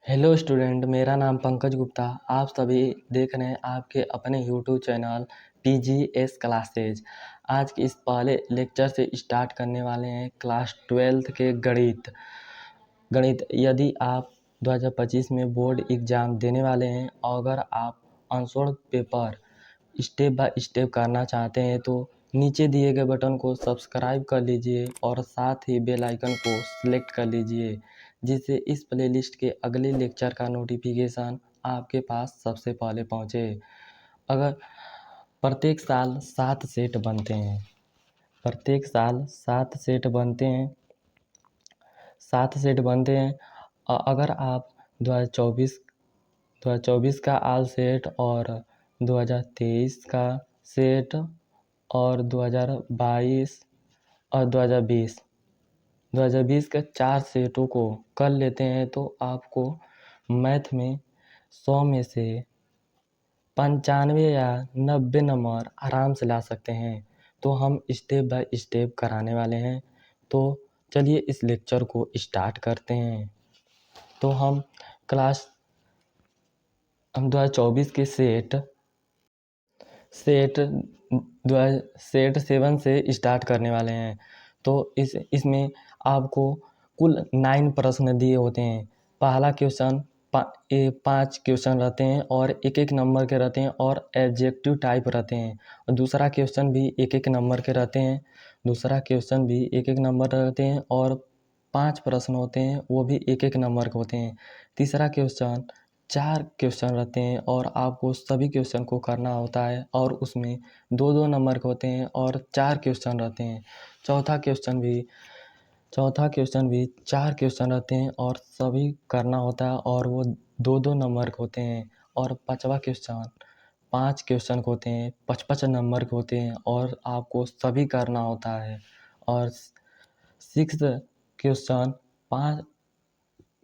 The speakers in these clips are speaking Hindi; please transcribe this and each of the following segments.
हेलो स्टूडेंट, मेरा नाम पंकज गुप्ता। आप सभी देख रहे हैं आपके अपने यूट्यूब चैनल PGS क्लासेज। आज के इस पहले लेक्चर से स्टार्ट करने वाले हैं क्लास 12th के गणित। यदि आप 2025 में बोर्ड एग्ज़ाम देने वाले हैं और अगर आप answer paper step by step करना चाहते हैं तो नीचे दिए गए बटन को सब्सक्राइब कर लीजिए और साथ ही बेल आइकन को सिलेक्ट कर लीजिए, जिससे इस प्लेलिस्ट के अगले लेक्चर का नोटिफिकेशन आपके पास सबसे पहले पहुंचे। अगर प्रत्येक साल 7 सेट बनते हैं, प्रत्येक साल 7 सेट बनते हैं, 7 सेट बनते हैं। अगर आप 2024 का आल सेट और 2023 का सेट और 2022 और 2020 के 4 सेटों को कर लेते हैं तो आपको मैथ में 100 में से 95 या 90 नंबर आराम से ला सकते हैं। तो हम स्टेप बाय स्टेप कराने वाले हैं। तो चलिए इस लेक्चर को स्टार्ट करते हैं। तो हम 2024 के सेट 7 से स्टार्ट करने वाले हैं। तो इसमें आपको कुल 9 प्रश्न दिए होते हैं। पहला क्वेश्चन 5 क्वेश्चन रहते हैं और एक एक नंबर के रहते हैं और एडजेक्टिव टाइप रहते हैं। और दूसरा क्वेश्चन भी एक एक नंबर के रहते हैं, और 5 प्रश्न होते हैं, वो भी एक एक नंबर के होते हैं। तीसरा क्वेश्चन 4 क्वेश्चन रहते हैं और आपको सभी क्वेश्चन को करना होता है और उसमें 2-2 नंबर के होते हैं और 4 क्वेश्चन रहते हैं। चौथा क्वेश्चन भी 4 क्वेश्चन रहते हैं और सभी करना होता है और वो 2-2 नंबर के होते हैं। और पाँचवा क्वेश्चन 5 क्वेश्चन के होते हैं, 55 नंबर के होते हैं और आपको सभी करना होता है। और 6th क्वेश्चन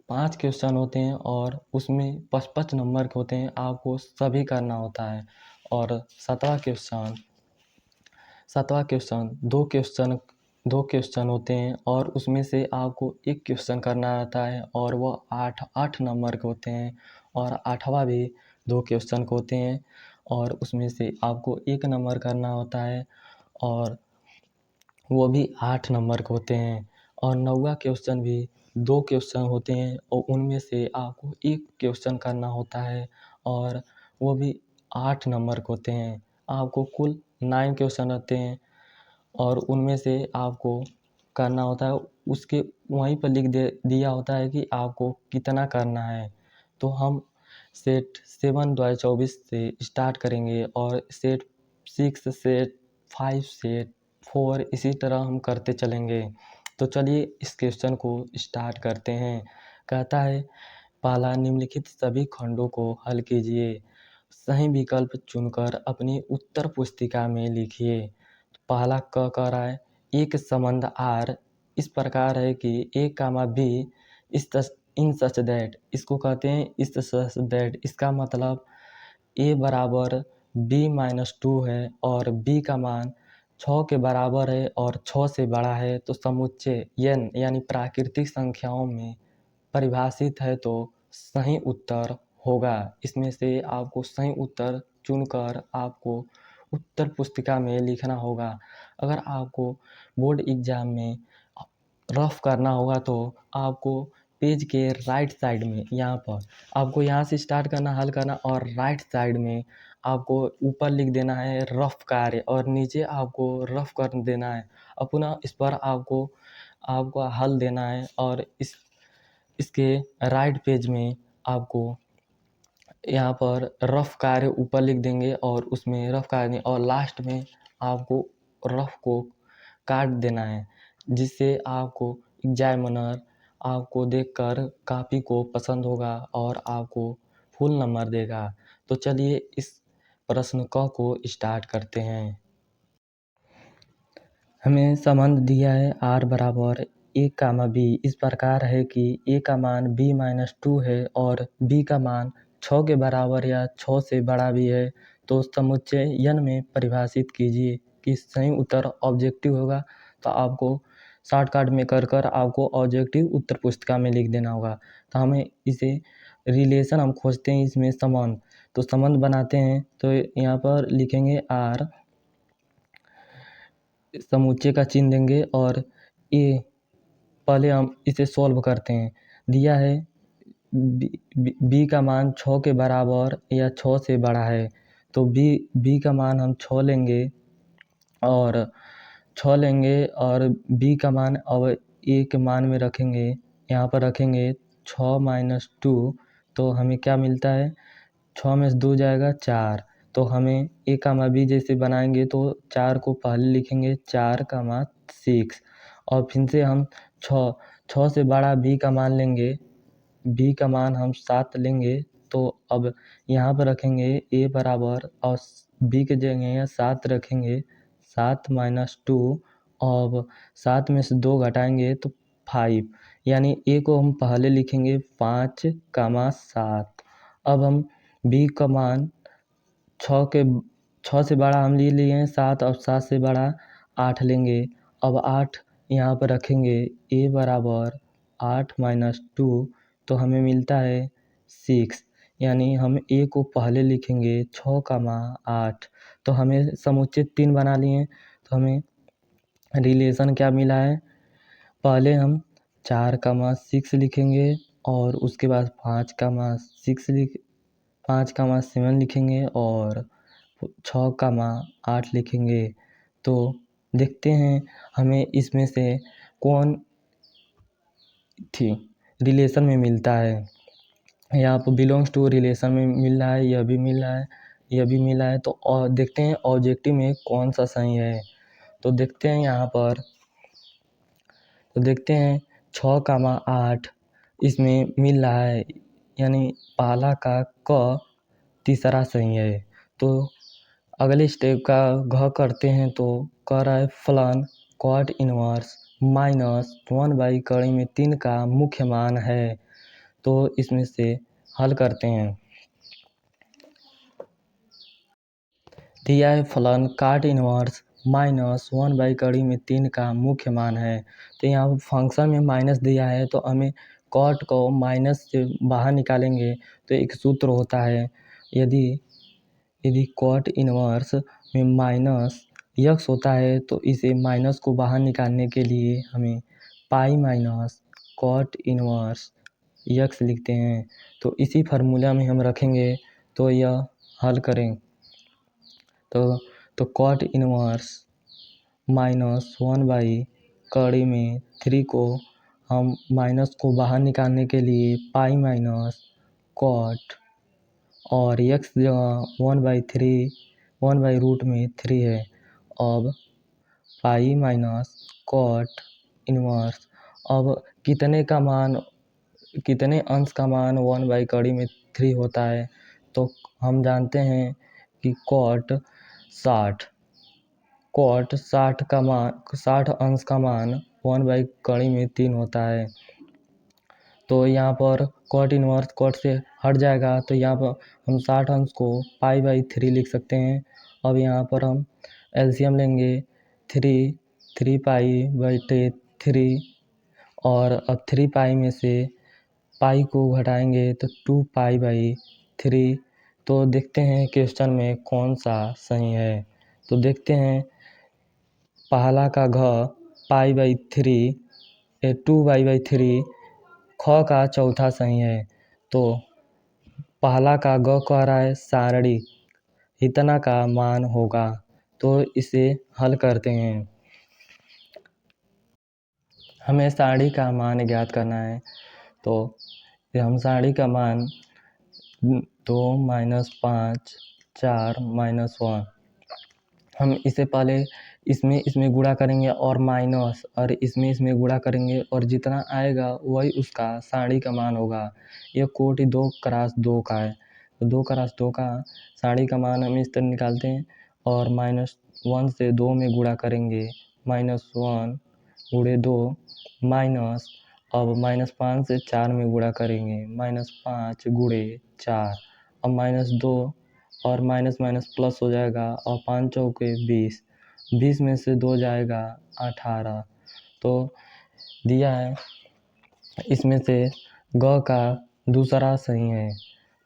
5 क्वेश्चन होते हैं और उसमें 55 नंबर के होते हैं, आपको सभी करना होता है। और 7वां क्वेश्चन 2 क्वेश्चन होते हैं और उसमें से आपको एक क्वेश्चन करना रहता है और वो 8 नंबर के होते हैं। और 8वां भी 2 क्वेश्चन के होते हैं और उसमें से आपको 1 नंबर करना होता है और वो भी 8 नंबर के होते हैं। और 9वां क्वेश्चन भी 2 क्वेश्चन होते हैं और उनमें से आपको 1 क्वेश्चन करना होता है और वो भी 8 नंबर के होते हैं। आपको कुल 9 क्वेश्चन रहते हैं और उनमें से आपको करना होता है, उसके वहीं पर लिख दिया होता है कि आपको कितना करना है। तो हम सेट 7 2024 से स्टार्ट करेंगे और सेट 6 सेट 5 सेट 4 इसी तरह हम करते चलेंगे। तो चलिए इस क्वेश्चन को स्टार्ट करते हैं। कहता है, पहला, निम्नलिखित सभी खंडों को हल कीजिए। सही विकल्प चुनकर अपनी उत्तर पुस्तिका में लिखिए। पहला क कह रहा है, एक संबंध R इस प्रकार है कि A, B in such that, इसको कहते हैं इस सच दैट। इसका मतलब A बराबर B-2 है और B का मान 6 के बराबर है और 6 से बड़ा है, तो समुच्चय n यानी प्राकृतिक संख्याओं में परिभाषित है, तो सही उत्तर होगा। इसमें से आपको सही उत्तर चुनकर आपको उत्तर पुस्तिका में लिखना होगा। अगर आपको बोर्ड एग्ज़ाम में रफ करना होगा तो आपको पेज के राइट साइड में, यहाँ पर आपको यहाँ से स्टार्ट करना, हल करना, और राइट साइड में आपको ऊपर लिख देना है रफ कार्य और नीचे आपको रफ कर देना है। और पुनः इस पर आपको हल देना है और इसके राइट पेज में आपको यहाँ पर रफ कार्य ऊपर लिख देंगे और उसमें रफ कार्य, और लास्ट में आपको रफ को काट देना है, जिससे आपको एग्जामिनर आपको देखकर कॉपी को पसंद होगा और आपको फुल नंबर देगा। तो चलिए इस प्रश्न क को स्टार्ट करते हैं। हमें संबंध दिया है R बराबर A, B इस प्रकार है कि A का मान B-2 है और B का मान 6 के बराबर या 6 से बड़ा भी है, तो समुच्चय n में परिभाषित कीजिए कि सही उत्तर ऑब्जेक्टिव होगा। तो आपको शॉर्टकट में कर कर आपको ऑब्जेक्टिव उत्तर पुस्तिका में लिख देना होगा। तो हमें इसे रिलेशन हम खोजते हैं इसमें संबंध, तो संबंध बनाते हैं। तो यहाँ पर लिखेंगे आर, समुच्चय का चिन्ह देंगे और ए। पहले हम इसे सॉल्व करते हैं। दिया है बी का मान 6 के बराबर या 6 से बड़ा है, तो बी का मान हम 6 लेंगे और बी का मान अब ए के मान में रखेंगे, यहाँ पर रखेंगे 6 - 2, तो हमें क्या मिलता है, 6 में से 2 जाएगा 4। तो हमें ए कामा बी जैसे बनाएंगे तो 4 को पहले लिखेंगे 4, 6 और फिर से हम 6 से बड़ा बी का मान लेंगे, बी का मान हम 7 लेंगे। तो अब यहाँ पर रखेंगे ए बराबर और बी के जगह 7 रखेंगे, 7 - 2। अब 7 में से 2 घटाएंगे तो 5, यानी ए को हम पहले लिखेंगे 5, 7। अब हम बी का मान 6 से बड़ा हम ले लिए हैं 7 और 7 से बड़ा 8 लेंगे। अब 8 यहाँ पर रखेंगे, ए बराबर 8 - 2, तो हमें मिलता है 6, यानी हम ए को पहले लिखेंगे 6, 8। तो हमें समुच्चय 3 बना लिए। तो हमें रिलेशन क्या मिला है, पहले हम 4, 6 लिखेंगे और उसके बाद 5, 7 लिखेंगे और 6, 8 लिखेंगे। तो देखते हैं हमें इसमें से कौन रिलेशन में मिलता है। यहाँ पर बिलोंग्स टू रिलेशन में मिल रहा है, यह भी मिल रहा है, यह भी मिला है। तो और देखते हैं ऑब्जेक्टिव में कौन सा सही है। तो देखते हैं यहाँ पर, तो देखते हैं 6, 8 इसमें मिल रहा है, यानी पहला का क तीसरा सही है। तो अगले स्टेप का घ करते हैं। तो कह रहा है फलन कॉट इनवर्स -1/3 का मुख्य मान है। तो इसमें से हल करते हैं। दिया है फलन कॉट इनवर्स -1/3 का मुख्य मान है। तो यहाँ फंक्शन में माइनस दिया है, तो हमें कॉट को माइनस से बाहर निकालेंगे तो एक सूत्र होता है, यदि कॉट इनवर्स में माइनस यक्स होता है तो इसे माइनस को बाहर निकालने के लिए हमें पाई माइनस कॉट इनवर्स यक्स लिखते हैं। तो इसी फार्मूला में हम रखेंगे तो यह हल करें। तो कॉट इनवर्स -1/3 को हम माइनस को बाहर निकालने के लिए पाई माइनस कॉट और यक्स जगह 1/√3 है। अब पाई माइनस कॉट इनवर्स, अब कितने अंश का मान 1/3 होता है। तो हम जानते हैं कि कॉट 60 अंश का मान 1/3 होता है। तो यहाँ पर कॉट इनवर्स कॉट से हट जाएगा, तो यहाँ पर हम 60 अंश को पाई/3 लिख सकते हैं। अब यहाँ पर हम एलसीएम लेंगे 3 पाई/3 और अब 3 पाई में से पाई को घटाएंगे तो 2 पाई/3। तो देखते हैं क्वेश्चन में कौन सा सही है। तो देखते हैं पहला का घ पाई/3 2 पाई/3 ख का चौथा सही है। तो पहला का ग कह रहा है सारणी इतना का मान होगा। तो इसे हल करते हैं। हमें सारणी का मान ज्ञात करना है। तो हम सारणी का मान 2 - 5 4 -1, हम इसे पहले इसमें गुणा करेंगे और माइनस और इसमें गुणा करेंगे और जितना आएगा वही उसका सारणी का मान होगा। यह कोटि 2x2 का है। तो 2x2 का सारणी का मान हम इस तरह निकालते हैं और -1 से 2 में गुणा करेंगे, -1 × 2 माइनस, अब -5 से 4 में गुणा करेंगे, -5 × 4, अब -2 और माइनस प्लस हो जाएगा और 5 चौके 20 में से 2 जाएगा 18। तो दिया है इसमें से ग का दूसरा सही है।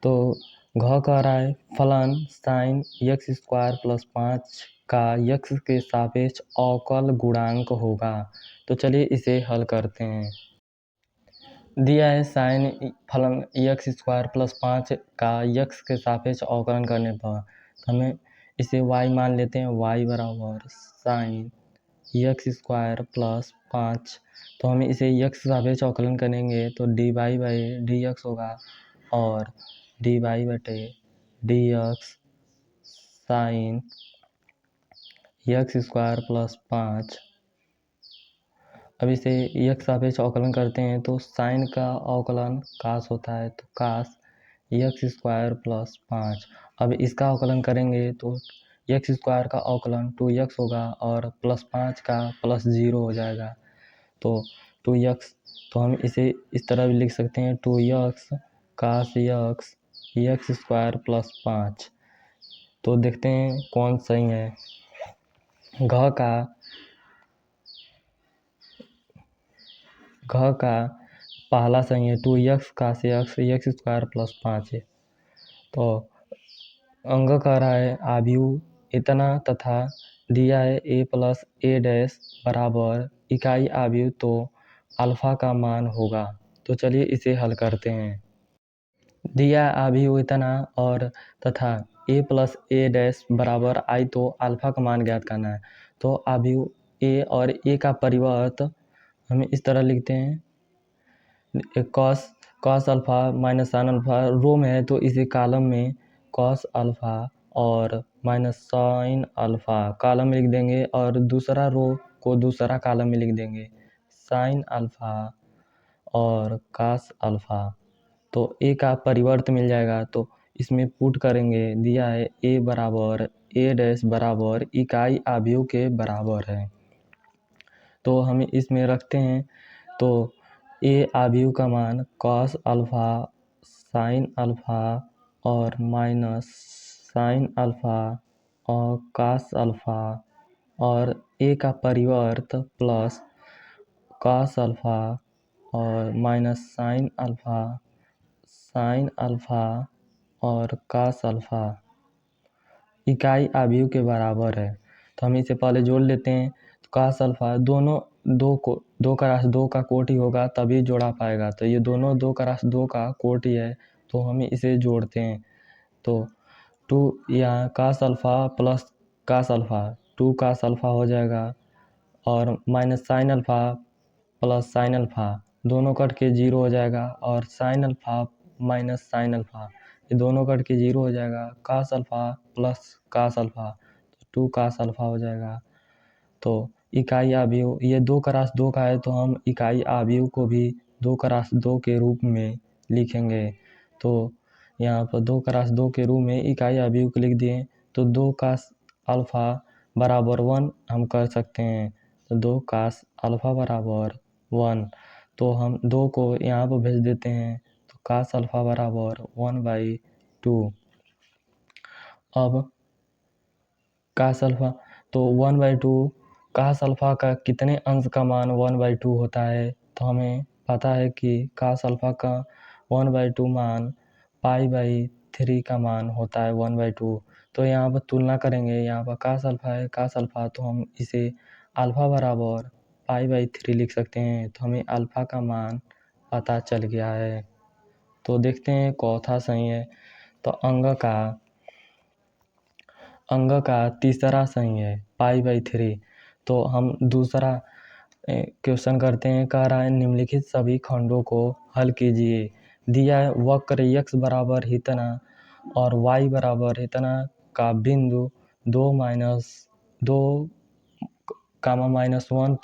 तो घ कह रहा है फलन साइन x² + 5 का x के सापेक्ष अवकल गुणांक होगा। तो चलिए इसे हल करते हैं। दिया है साइन फलन x² + 5 का x के सापेक्ष अवकलन करने पर हमें इसे y मान लेते हैं। y बराबर साइन x² + 5। तो हमें इसे x के सापेक्ष अवकलन करेंगे तो dy/dx होगा और dy/dx साइन x² + 5। अब इसे x सापेक्ष अवकलन करते हैं तो साइन का अवकलन कास होता है, तो कास x² + 5। अब इसका अवकलन करेंगे तो x² का अवकलन 2x होगा और +5 का +0 हो जाएगा, तो 2x। तो हम इसे इस तरह भी लिख सकते हैं 2x कास x² + 5। तो देखते हैं कौन सही है। घ का पहला सही है 2x कास x² + 5 है। तो अंग कह रहा है आव्यूह इतना तथा दिया है a + a' बराबर इकाई आव्यूह, तो अल्फा का मान होगा। तो चलिए इसे हल करते हैं। दिया आव्यूह इतना और तथा a + a' बराबर i, तो अल्फा का मान ज्ञात करना है। तो आव्यूह a और a का परिवर्त हमें इस तरह लिखते हैं cos alpha minus sine alpha row में है, तो इसे कॉलम में कॉस अल्फा और माइनस साइन अल्फा कॉलम में लिख देंगे और दूसरा रो को दूसरा कॉलम में लिख देंगे साइन अल्फा और कॉस अल्फा। तो a का परिवर्त मिल जाएगा, तो इसमें पुट करेंगे। दिया है a बराबर a' बराबर इकाई आव्यूह के बराबर है, तो हम इसमें रखते हैं। तो a आव्यूह का मान कॉस अल्फा साइन अल्फा और माइनस साइन अल्फा और कॉस अल्फा और a का परिवर्त प्लस कॉस अल्फा और माइनस साइन अल्फा और कॉस अल्फा इकाई आव्यूह के बराबर है। तो हम इसे पहले जोड़ लेते हैं। तो कॉस अल्फा दोनों दो का राशि 2 का कोटि होगा तभी जोड़ा पाएगा, तो ये दोनों 2 का राशि 2 का कोटि है, तो हम इसे जोड़ते हैं। तो 2 यहाँ cos alpha plus cos alpha 2 cos alpha हो जाएगा और minus sine alpha plus sine alpha दोनों कट के 0 हो जाएगा और sine alpha minus sine alpha ये दोनों कट के 0 हो जाएगा। Cos alpha plus cos alpha 2 cos alpha हो जाएगा। तो इकाई आव्यूह ये 2 का राशि 2 का है, तो हम इकाई आव्यूह को भी 2 का राशि 2 के रूप में लिखेंगे। तो यहाँ पर 2 का राशि 2 के रूप में इकाई आव्यूह को लिख दिए, तो 2 कास अल्फा बराबर 1 हम कर सकते हैं। तो 2 कास अल्फा बराबर 1, तो हम 2 को यहाँ पर भेज देते हैं, तो कास अल्फा बराबर 1/2। अब कास अल्फा तो 1/2 कास अल्फा का कितने अंश का मान 1/2 होता है, तो हमें पता है कि कास अल्फा का 1/2 मान π/3 का मान होता है 1/2। तो यहाँ पर तुलना करेंगे, यहाँ पर कास अल्फा है कास अल्फा, तो हम इसे अल्फा बराबर π/3 लिख सकते हैं। तो हमें अल्फा का मान पता चल गया है। तो देखते हैं चौथा सही है। तो अंग का तीसरा सही है π/3। तो हम दूसरा क्वेश्चन करते हैं। कह रहा है निम्नलिखित सभी खंडों को हल कीजिए। दिया है वक्र x बराबर इतना और y बराबर इतना का बिंदु 2-1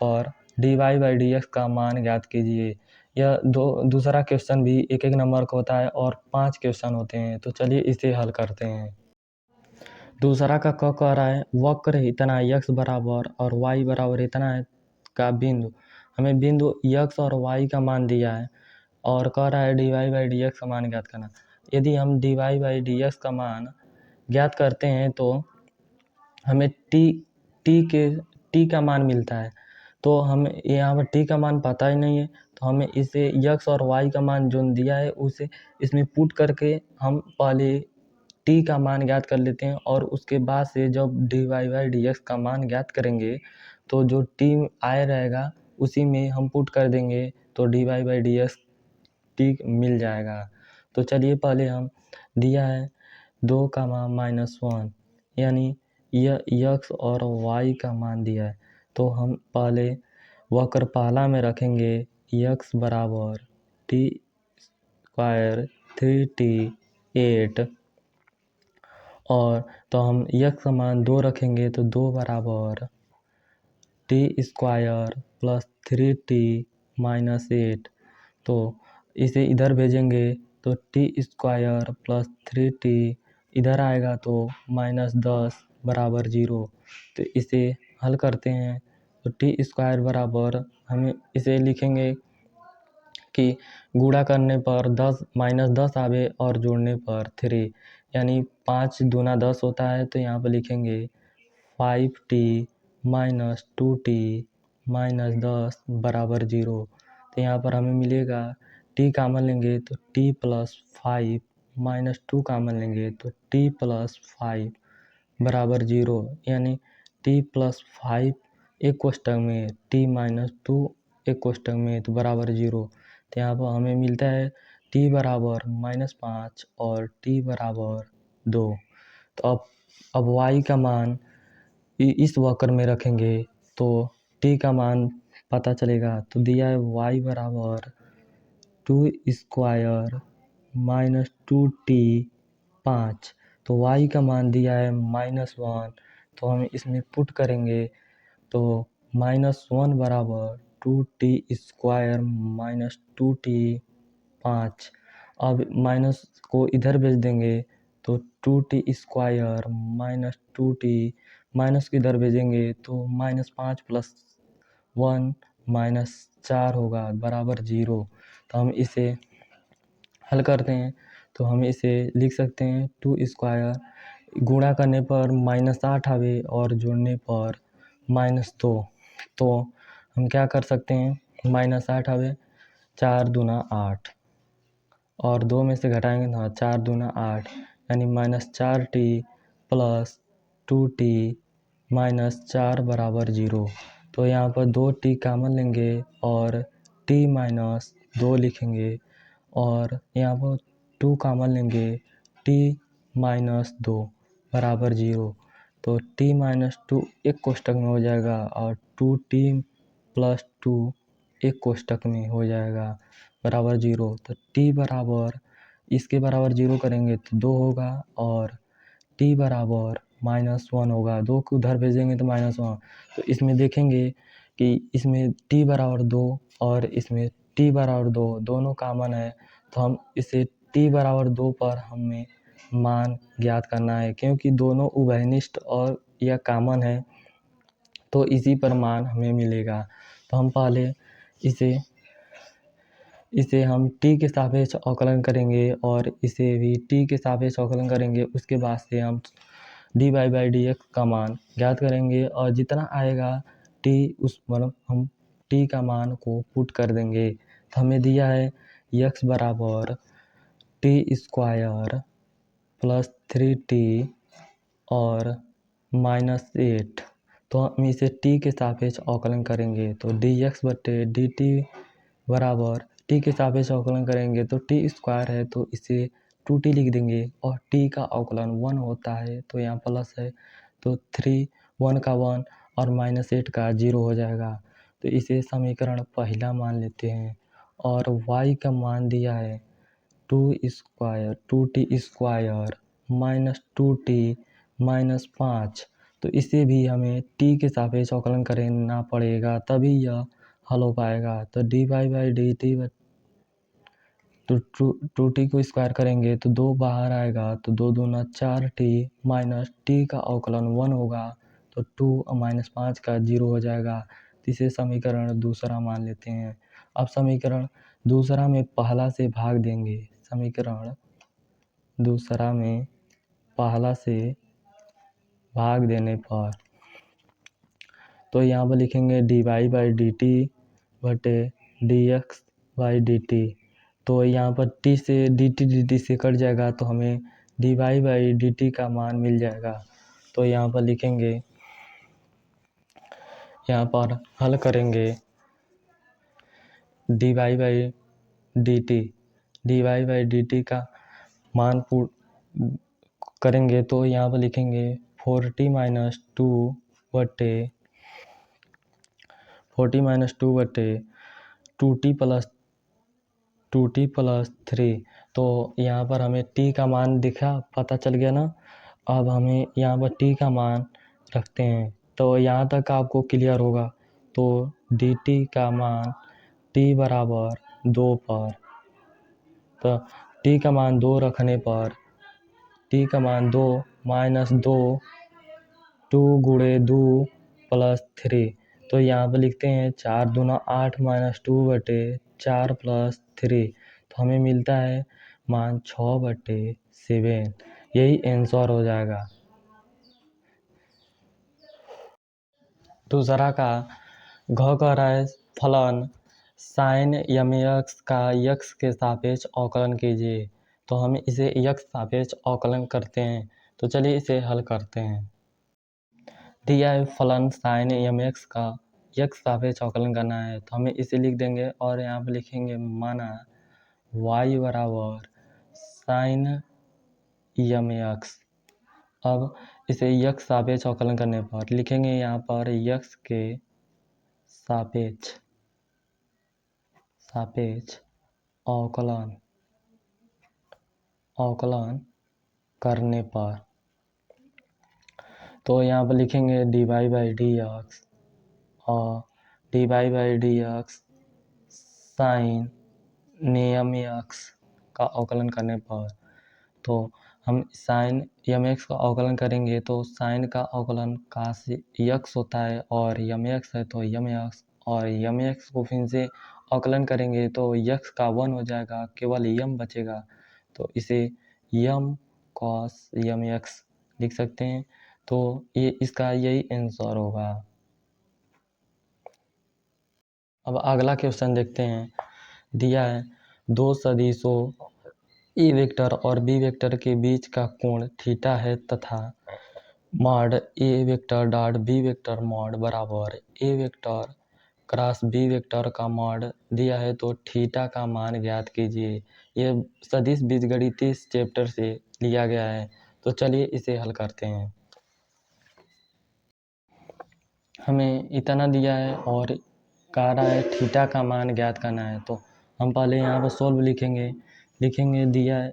पर dy/dx का मान ज्ञात कीजिए। यह दूसरा क्वेश्चन भी 1-1 नंबर का होता है और 5 क्वेश्चन होते हैं। तो चलिए इसे हल करते हैं। दूसरा का क कह रहा है वक्र इतना x बराबर और y बराबर इतना है का बिंदु, हमें बिंदु x और y का मान दिया है और कह रहा है dy/dx का मान ज्ञात करना। यदि हम dy/dx का मान ज्ञात करते हैं तो हमें t का मान मिलता है। तो हमें यहाँ पर t का मान पता ही नहीं है, तो हमें इसे x और y का मान जो दिया है उसे इसमें पुट करके हम पहले t का मान ज्ञात कर लेते हैं, और उसके बाद से जब dy/dx का मान ज्ञात करेंगे तो जो t आया रहेगा उसी में हम पुट कर देंगे, तो dy/dx t मिल जाएगा। तो चलिए पहले हम दिया है 2, -1, यानी यह x और y का मान दिया है, तो हम पहले वक्र पहला में रखेंगे x बराबर t² 3t 8, और तो हम x का मान 2 रखेंगे तो 2 बराबर t² + 3t - 8, तो इसे इधर भेजेंगे तो t² + 3t इधर आएगा तो -10 बराबर 0। तो इसे हल करते हैं तो t² बराबर हमें इसे लिखेंगे कि गुणा करने पर 10 आवे और जोड़ने पर 3, यानी 5 दूना 10 होता है, तो यहाँ पर लिखेंगे 5t - 2t - 10 बराबर 0। तो यहाँ पर हमें मिलेगा t कॉमन लेंगे तो t + 5 - 2 कॉमन लेंगे तो t + 5 बराबर 0, यानी t + 5 एक कोष्टक में t - 2 एक कोष्टक में तो बराबर 0। तो यहाँ पर हमें मिलता है t बराबर -5 और t बराबर 2। तो अब y का मान इस वक्र में रखेंगे तो t का मान पता चलेगा, तो दिया है y बराबर 2² - 2t 5, तो y का मान दिया है -1, तो हम इसमें पुट करेंगे तो -1 बराबर 2t² - 2t 5, अब माइनस को इधर भेज देंगे तो 2t² - 2t माइनस को इधर भेजेंगे तो -5 + 1 -4 होगा बराबर 0। तो हम इसे हल करते हैं तो हम इसे लिख सकते हैं 2² गुणा करने पर -8 आवे और जोड़ने पर -2, तो हम क्या कर सकते हैं, -8 आवे 4 दूना 8 और 2 में से घटाएंगे ना 4 दूना 8, यानी -4t + 2t - 4 बराबर 0। तो यहाँ पर 2t कॉमन लेंगे और t - 2 लिखेंगे, और यहाँ पर 2 कॉमन लेंगे t - 2 बराबर 0। तो t - 2 एक कोष्टक में हो जाएगा और 2t + 2 एक कोष्टक में हो जाएगा बराबर 0। तो t बराबर इसके बराबर 0 करेंगे तो 2 होगा और t बराबर -1 होगा, 2 को उधर भेजेंगे तो -1। तो इसमें देखेंगे कि इसमें t बराबर 2 और इसमें t बराबर 2 दोनों कॉमन है, तो हम इसे t बराबर 2 पर हमें मान ज्ञात करना है, क्योंकि दोनों उभयनिष्ठ और यह कॉमन है, तो इसी पर मान हमें मिलेगा। तो हम पहले इसे हम t के सापेक्ष अवकलन करेंगे और इसे भी t के सापेक्ष अवकलन करेंगे। उसके बाद से हम dy/dx का मान ज्ञात करेंगे और जितना आएगा t उस मतलब हम t का मान को पुट कर देंगे। तो हमें दिया है x बराबर t² + 3t और -8, तो हम इसे t के सापेक्ष अवकलन करेंगे तो dx/dt बराबर t के सापेक्ष अवकलन करेंगे तो t² है तो इसे 2t लिख देंगे और t का अवकलन 1 होता है, तो यहाँ प्लस है तो 3 1 का 1 और -8 का 0 हो जाएगा। तो इसे समीकरण पहला मान लेते हैं और y का मान दिया है 2t² - 2t - 5, तो इसे भी हमें t के सापेक्ष अवकलन करना पड़ेगा तभी यह हल हो पाएगा। तो dy/dt तो 2t को स्क्वायर करेंगे तो 2 बाहर आएगा तो 2 दूना 4t माइनस t का अवकलन 1 होगा तो 2 - 5 का 0 हो जाएगा। तो इसे समीकरण दूसरा मान लेते हैं। अब समीकरण दूसरा में पहला से भाग देंगे। समीकरण दूसरा में पहला से भाग देने पर तो यहाँ पर लिखेंगे dy बाई डी टी बटे D x by D T. तो यहाँ पर t से dt से कट जाएगा तो हमें dy बाई डी टी का मान मिल जाएगा। तो यहाँ पर लिखेंगे, यहाँ पर हल करेंगे dy बाई डी टी का मान करेंगे तो यहाँ पर लिखेंगे 40 माइनस टू बटे 2t प्लस 3। तो यहाँ पर हमें t का मान पता चल गया ना। अब हमें यहाँ पर t का मान रखते हैं, तो यहाँ तक आपको क्लियर होगा। तो dt का मान t बराबर 2 पर, तो t का मान 2 रखने पर t का मान 2 माइनस 2 2 गुणे 2 प्लस 3। तो यहाँ पर लिखते हैं 4 दूना 8 माइनस 2 बटे 4 प्लस 3। तो हमें मिलता है मान 6 बटे 7। यही आंसर हो जाएगा। दूसरा का घ कह रहा है फलन साइन mx का x के सापेक्ष अवकलन कीजिए। तो हम इसे x सापेक्ष अवकलन करते हैं। तो चलिए इसे हल करते हैं। दिया है फलन साइन mx का x सापेक्ष अवकलन करना है, तो हमें इसे लिख देंगे और यहाँ पर लिखेंगे माना y बराबर साइन mx। अब इसे x सापेक्ष अवकलन करने पर लिखेंगे यहाँ पर x के सापेक्ष अवकलन करने पर, तो यहाँ पर लिखेंगे dy बाई डी एक्स और dy by d x sine mx का अवकलन करने पर। तो हम साइन mx का अवकलन करेंगे तो साइन का अवकलन का से x होता है और mx है तो mx, और mx को फिर से अवकलन करेंगे तो x का 1 हो जाएगा, केवल m बचेगा। तो इसे m cos mx लिख सकते हैं। तो ये इसका यही आंसर होगा। अब अगला क्वेश्चन देखते हैं। दिया है दो सदिशों ए वेक्टर और बी वेक्टर के बीच का कोण थीटा है तथा mod A vector dot B vector mod बराबर A vector cross B vector का मॉड दिया है, तो थीटा का मान ज्ञात कीजिए। ये सदिश बीजगणितीय चैप्टर से लिया गया है। तो चलिए इसे हल करते हैं। हमें इतना दिया है और कह रहा है थीटा का मान ज्ञात करना है। तो हम पहले यहाँ पर सोल्व लिखेंगे दिया है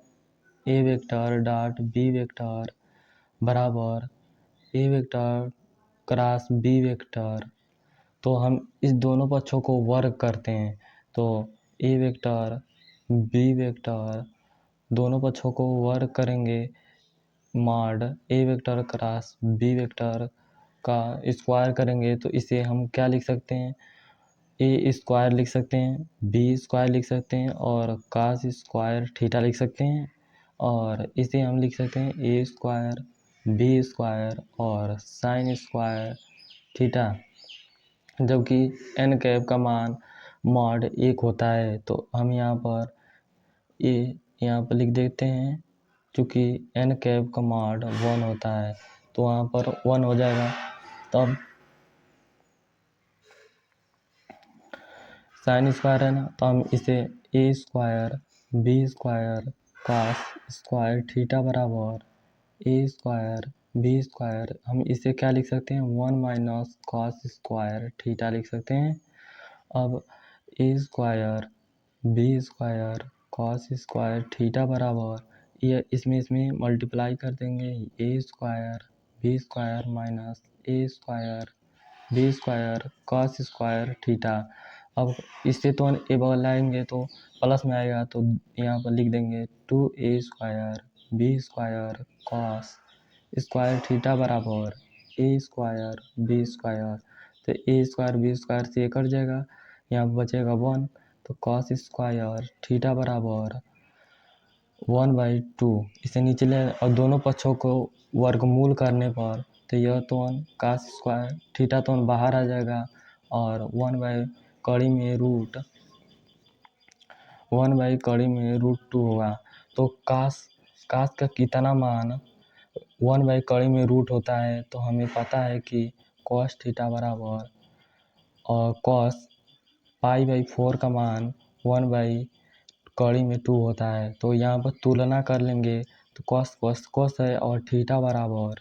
ए वेक्टर डॉट बी वेक्टर बराबर A vector cross B vector. तो हम इस दोनों पक्षों को वर्ग करते हैं। तो ए वेक्टर बी वेक्टर दोनों पक्षों को वर्ग करेंगे, mod A vector cross B vector का स्क्वायर करेंगे। तो इसे हम क्या लिख सकते हैं, ए स्क्वायर लिख सकते हैं, बी स्क्वायर लिख सकते हैं और कास स्क्वायर थीटा लिख सकते हैं। और इसे हम लिख सकते हैं ए स्क्वायर बी स्क्वायर और साइन स्क्वायर थीटा। जबकि एन कैप का मान मॉड 1 होता है, तो हम यहाँ पर यहाँ पर लिख देते हैं। चूँकि एन कैप का मॉड 1 होता है तो वहाँ पर 1 हो जाएगा। तब साइन स्क्वायर है ना, तो हम इसे A square B square cos square theta बराबर ए स्क्वायर बी स्क्वायर, हम इसे क्या लिख सकते हैं 1 माइनस कॉस स्क्वायर थीटा लिख सकते हैं। अब A square B square cos square theta बराबर ये इसमें मल्टीप्लाई कर देंगे, A square B square minus A square B square cos square theta. अब इससे तो ए बगल लाएंगे तो प्लस में आएगा, तो यहाँ पर लिख देंगे 2a square B square cos square theta बराबर ए स्क्वायर बी स्क्वायर। तो ए स्क्वायर बी स्क्वायर से ये कट जाएगा, यहाँ बचेगा 1। तो कॉस स्क्वायर थीटा बराबर 1/2। इसे नीचे ले और दोनों पक्षों को वर्गमूल करने पर तो यह तो कास स्क्वायर थीटा तो बाहर आ जाएगा और 1/√2 होगा। तो कास का कितना मान 1/√, होता है, तो हमें पता है कि कॉस थीटा बराबर और कॉस π/4 का मान 1/√2 होता है। तो यहाँ पर तुलना कर लेंगे तो कॉस है और थीटा बराबर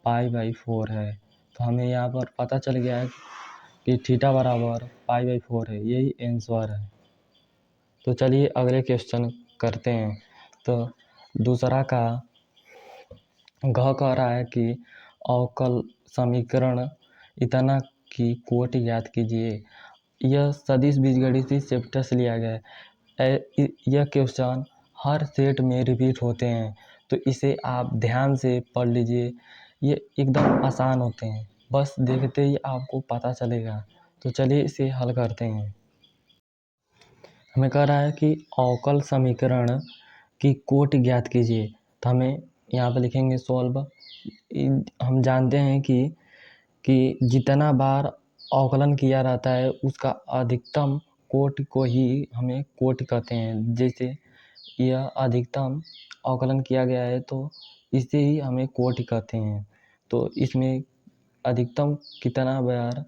π/4 है। तो हमें यहाँ पर पता चल गया है कि थीटा बराबर π/4 है, यही आंसर है। तो चलिए अगले क्वेश्चन करते हैं। तो दूसरा का घ कह रहा है कि अवकल समीकरण इतना की कोटि ज्ञात कीजिए। यह सदिश बीजगणित चैप्टर से लिया गया है। यह क्वेश्चन हर सेट में रिपीट होते हैं, तो इसे आप ध्यान से पढ़ लीजिए। ये एकदम आसान होते हैं, बस देखते ही आपको पता चलेगा। तो चलिए इसे हल करते हैं। हमें कह रहा है कि अवकल समीकरण की कोटि ज्ञात कीजिए। तो हमें यहाँ पर लिखेंगे सॉल्व। हम जानते हैं कि जितना बार अवकलन किया जाता है उसका अधिकतम कोटि को ही हमें कोटि कहते हैं। जैसे यह अधिकतम अवकलन किया गया है तो इसे ही हमें कोटि कहते हैं। तो इसमें अधिकतम कितना बार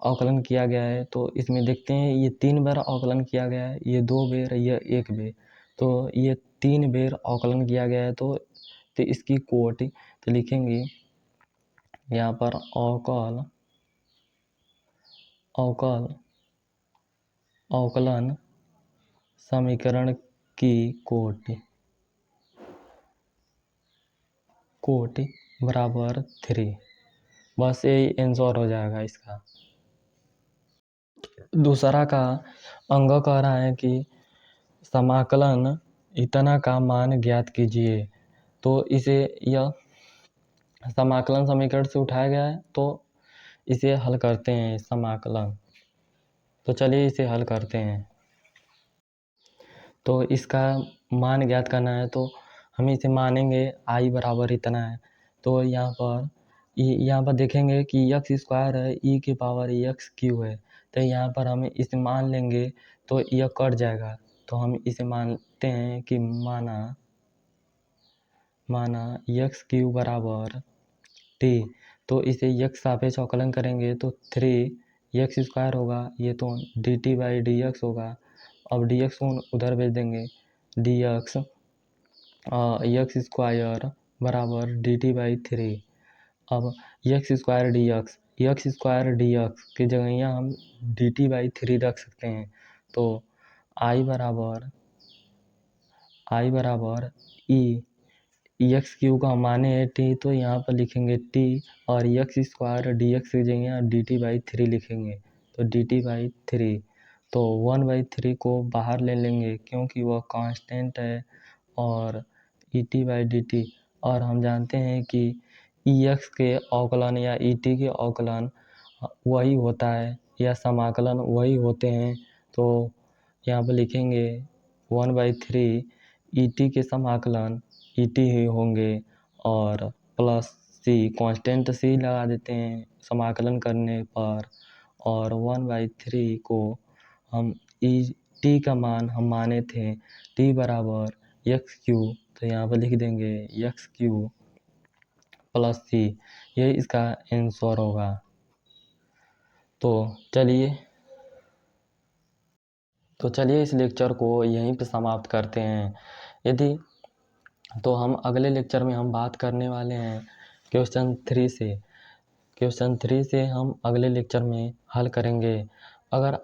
अवकलन किया गया है, तो इसमें देखते हैं ये 3 बार अवकलन किया गया है, ये 2 बार, यह 1 बार। तो ये 3 बार अवकलन किया गया है तो इसकी कोटि तो लिखेंगे यहाँ पर अवकलन समीकरण की कोटि बराबर 3। बस यही आंसर हो जाएगा इसका। दूसरा का अंग कह रहा है कि समाकलन इतना का मान ज्ञात कीजिए। तो इसे यह समाकलन समीकरण से उठाया गया है, तो इसे हल करते हैं समाकलन। तो चलिए इसे हल करते हैं। तो इसका मान ज्ञात करना है तो हम इसे मानेंगे i बराबर इतना है। तो यहाँ पर देखेंगे कि x स्क्वायर है, e की पावर x क्यू है। तो यहाँ पर हम इसे मान लेंगे तो यह कट जाएगा। तो हम इसे मानते हैं कि माना x क्यू बराबर t। तो इसे x सापेक्ष अवकलन करेंगे तो 3x स्क्वायर होगा, ये तो dt/dx होगा। अब dx को उधर भेज देंगे, dx x स्क्वायर बराबर dt/3। अब x स्क्वायर dx की जगह यहाँ हम dt/3 रख सकते हैं। तो i बराबर e x क्यू का माने है t, तो यहाँ पर लिखेंगे t और x स्क्वायर dx की जगह dt/3 लिखेंगे। तो dt/3 तो 1/3 को बाहर ले लेंगे क्योंकि वह कांस्टेंट है, और et/dt। और हम जानते हैं कि ex के अवकलन या et के अवकलन वही होता है या समाकलन वही होते हैं। तो यहाँ पर लिखेंगे 1/3 et के समाकलन et ही होंगे, और प्लस c कांस्टेंट c लगा देते हैं समाकलन करने पर। और 1/3 को हम t का मान हम माने थे t बराबर x क्यू, तो यहाँ पर लिख देंगे x क्यू प्लस c, यही इसका आंसर होगा। तो चलिए इस लेक्चर को यहीं पे समाप्त करते हैं। तो हम अगले लेक्चर में हम बात करने वाले हैं क्वेश्चन 3 से। क्वेश्चन 3 से हम अगले लेक्चर में हल करेंगे। अगर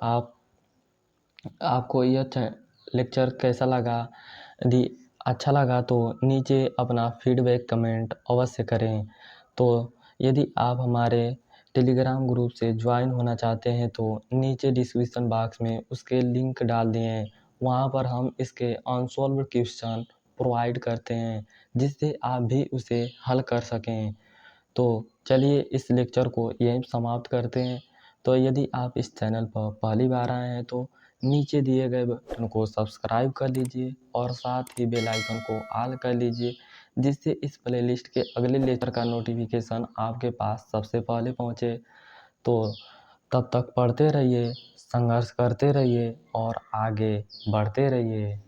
आपको यह लेक्चर कैसा लगा, यदि अच्छा लगा तो नीचे अपना फीडबैक कमेंट अवश्य करें। तो यदि आप हमारे टेलीग्राम ग्रुप से ज्वाइन होना चाहते हैं तो नीचे डिस्क्रिप्शन बॉक्स में उसके लिंक डाल दिए हैं। वहाँ पर हम इसके अनसॉल्व्ड क्वेश्चन प्रोवाइड करते हैं जिससे आप भी उसे हल कर सकें। तो चलिए इस लेक्चर को यहीं समाप्त करते हैं। तो यदि आप इस चैनल पर पहली बार आए हैं तो नीचे दिए गए बटन को सब्सक्राइब कर लीजिए और साथ ही बेल आइकन को ऑल कर लीजिए, जिससे इस प्लेलिस्ट के अगले लेक्चर का नोटिफिकेशन आपके पास सबसे पहले पहुँचे। तो तब तक पढ़ते रहिए, संघर्ष करते रहिए और आगे बढ़ते रहिए।